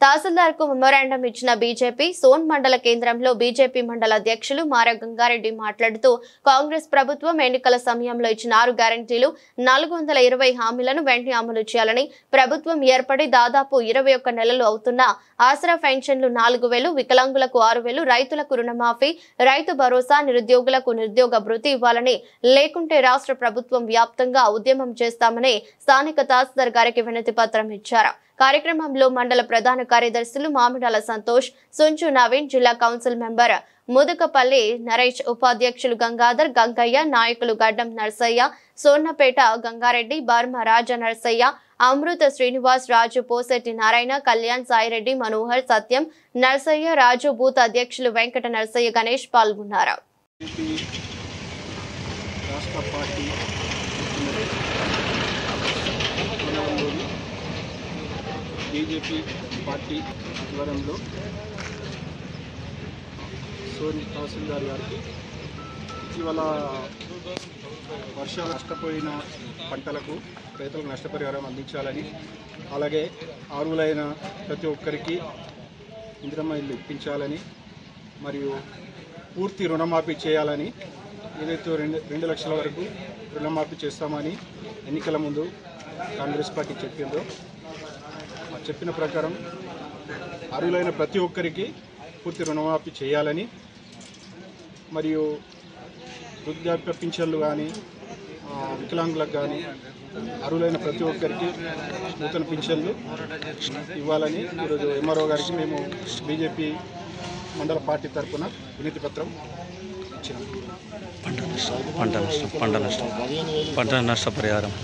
తహసీల్దార్కు memorandum ఇచ్చిన BJP సోన్ మండల కేంద్రంలో బీజేపీ మండల అధ్యక్షులు మార గంగారెడ్డి మాట్లాడుతూ కాంగ్రెస్ ప్రభుత్వం ఎన్నికల సమయంలో ఇచ్చిన 6 గ్యారెంటీలు 420 హామీలను వెంటనే అమలు చేయాలని, ప్రభుత్వం ఏర్పడి దాదాపు 21 నెలలు అవుతున్నా ఆసరా పెన్షన్లు 4000, వికలాంగులకు 6000, రైతులకు రుణమాఫీ, రైతు భరోసా, నిరుద్యోగులకు నిరుద్యోగ భృతి ఇవ్వాలని, లేకుంటే రాష్ట్ర ప్రభుత్వం వ్యాప్తంగా ఉద్యమం చేస్తామని స్థానిక తహసీల్దార్ గారికి వినతి పత్రం ఇచ్చారు. కార్యక్రమంలో మండల ప్రధాన కార్యదర్శులు మామిడాల సంతోష్, సుంచు నవీన్, జిల్లా కౌన్సిల్ మెంబర్ ముదుకపల్లి నరేష్, ఉపాధ్యక్షులు గంగాధర్, గంగయ్య, నాయకులు గడ్డం నర్సయ్య, సోన్నపేట గంగారెడ్డి, బర్మ రాజ నర్సయ్య, అమృత శ్రీనివాస్, రాజు, పోసెట్టి నారాయణ, కళ్యాణ్, సాయిరెడ్డి, మనోహర్, సత్యం, నర్సయ్య, రాజు, బూత్ అధ్యక్షులు వెంకట నర్సయ్య, గణేష్ పాల్గొన్నారు. బీజేపీ పార్టీ ఆధ్వర్యంలో సోని తహసీల్దార్ గారికి ఇటీవల వర్షాలు నష్టపోయిన పంటలకు రైతులకు నష్టపరిహారం అందించాలని, అలాగే అర్హులైన ప్రతి ఒక్కరికి ఇందిరమ్మ ఇల్లు ఇప్పించాలని, మరియు పూర్తి రుణమాఫీ చేయాలని, ఏదైతే 2 లక్షల వరకు రుణమాఫీ చేస్తామని ఎన్నికల ముందు కాంగ్రెస్ పార్టీ చెప్పిందో చెప్పిన ప్రకారం అర్హులైన ప్రతి ఒక్కరికి పూర్తి రుణమాఫీ చేయాలని, మరియు వృద్ధాప్య పింఛన్లు కానీ వికలాంగులకు కానీ అర్హులైన ప్రతి ఒక్కరికి నూతన పింఛన్లు ఇవ్వాలని ఈరోజు ఎంఆర్ఓ గారికి మేము బీజేపీ మండల పార్టీ తరఫున వినతి పత్రం ఇచ్చినాం. పంట నష్టపరిహారం